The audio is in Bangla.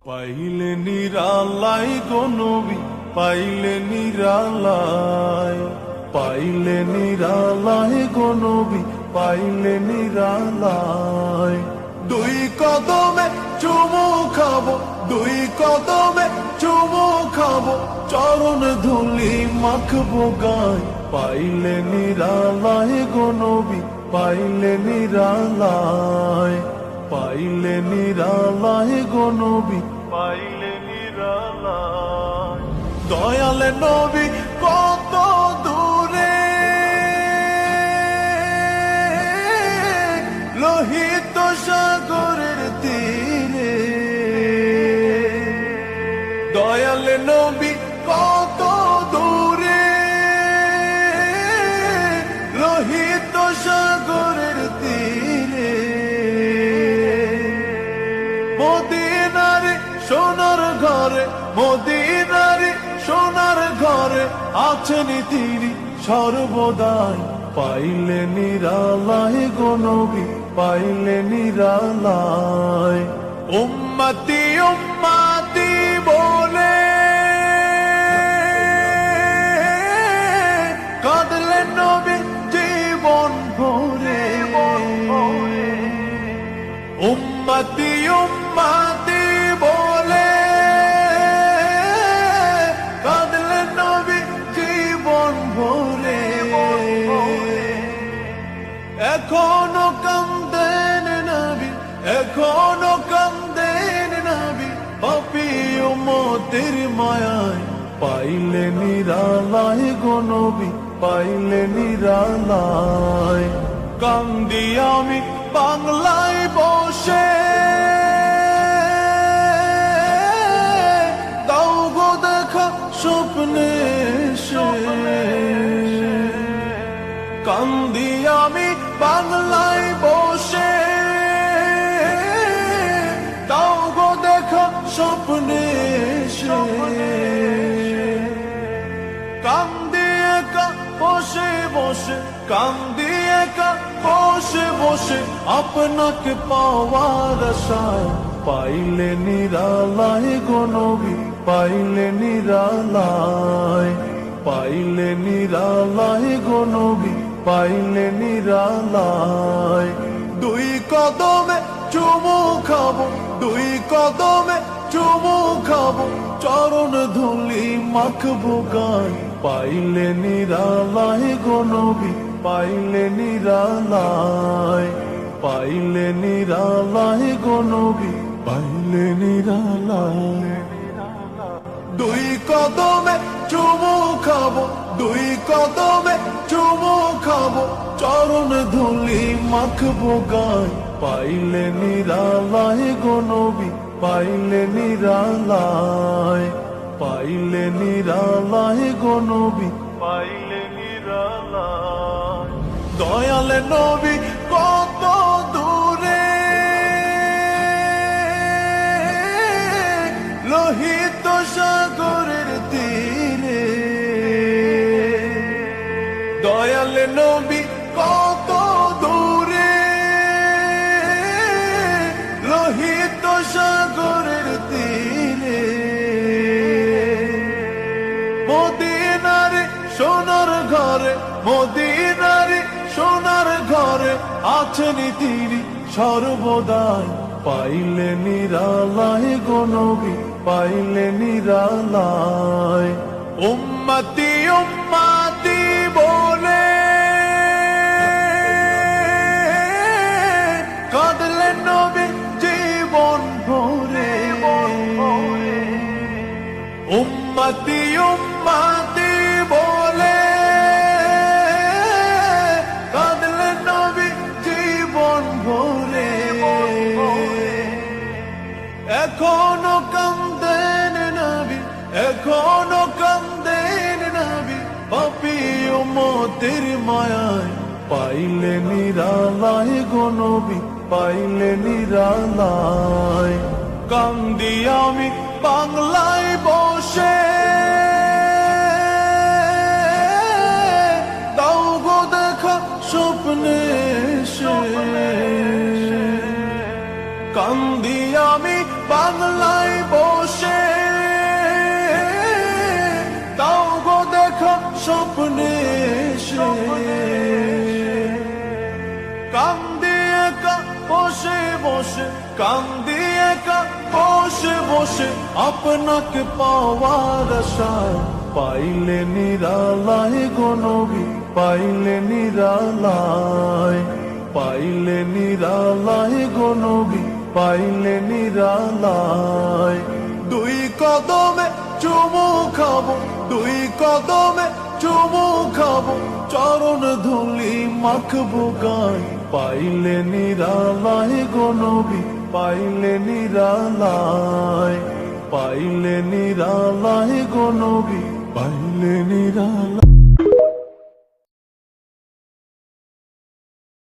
পাইলে নিরালাই গো নবী, পাইলে নিরালাই, পাইলে নিরালাই গো নবী, পাইলে নিরালাই। দুই কদমে চুমু খাবো, দুই কদমে চুমু খাবো, চরণ ধুলি মাখবো গায়। পাইলে নিরালাই গো নবী, পাইলে নিরালাই, পাইলে নিরালাই গো নবী, পাইলে নিরালাই। দয়াল নবী কত দূরে, লোহিত সাগরের তীরে। দয়াল নবী কত দূরে, লোহিত সাগরের তীরে। মদিনার সোনার ঘরে, মদিনার সোনার ঘরে আছেন তিনি সর্বদাই। পাইলে নিরালাই গো নবী, পাইলে নিরালাই। উম্মতি উম্মতি বলে কাঁদলেন নবী জীবন ভরে। উম্মতি উম্মতি বলে কাঁদলেন নবী জীবন ভরে। এখনো কান্দেন নবী, এখনো কান্দেন নবী, পাপী উম্মতের মায়ায়। পাইলে নিরালাই গো নবী, পাইলে নিরালাই। কান্দি আমি বাংলায় বসে, দাও গো দেখা স্বপ্নে এসে। কান্দি আমি বাংলায় বসে, দাও গো দেখা স্বপ্নে এসে। কান্দি একা বসে বসে, কান্দি একা বসে বসে, আপনাকে পাওয়ার আশায়। পাইলে নিরালাই গো নবী, পাইলে নিরালাই, পাইলে নিরালাই গো নবী, পাইলে নিরালাই। দুই কদমে চুমু খাবো, দুই কদমে চুমু খাবো, চরণ ধুলি মাখবো গায়। পাইলে নিরালাই গো নবী, পাইলে নিরালাই, পাইলে নিরালাই গো নবী, পাইলে নিরালাই। দুই কদমে চুমু খাবো, দুই কদমে চুমু খাবো, চরণ ধুলি মাখবো গায়। পাইলে নিরালাই গো নবী, পাইলে নিরালাই, পাইলে নিরালাই গো নবী, পাইলে নিরালাই। দয়াল নবী কত দূরে, লোহিত সাগরের তীরে। দয়াল নবী কত দূরে, লোহিত সাগরের তীরে। মদিনার সোনার ঘরে, মদিনার সোনার ঘরে আছেন তিনি সর্বদাই। পাইলে নিরালাই গো নবী, পাইলে নিরালাই। উম্মতি উম্মতি বলে কাঁদলেন নবী জীবন ভরে। উম্মতি উম্মতি বলে কাঁদলেন নবী জীবন ভরে। এখনো কান্দেন নবী, এখনো কান্দেন নবী, পাপী উম্মতের মায়ায়। পাইলে নিরালাই গো নবী, পাইলে নিরালাই। কান্দি আমি বাংলায় বসে, দাও গো দেখা স্বপ্নে এসে। কান্দি আমি বাংলায় কান্দি একা বসে বসে, কান্দি একা বসে বসে, আপনাকে পাওয়ার আশায়। পাইলে নিরালায় গো নবী, পাইলে নিরালায়, পাইলে নিরালায় গো নবী, পাইলে নিরালায়। দুই কদমে চুমু খাবো, দুই কদমে চুমু খাবো, চরণ ধুলি মাখবো গায়। পাইলে নিরালায় গো নবী, পাইলে নিরালায়, পাইলে নিরালায় গো নবী, পাইলে নিরালায়।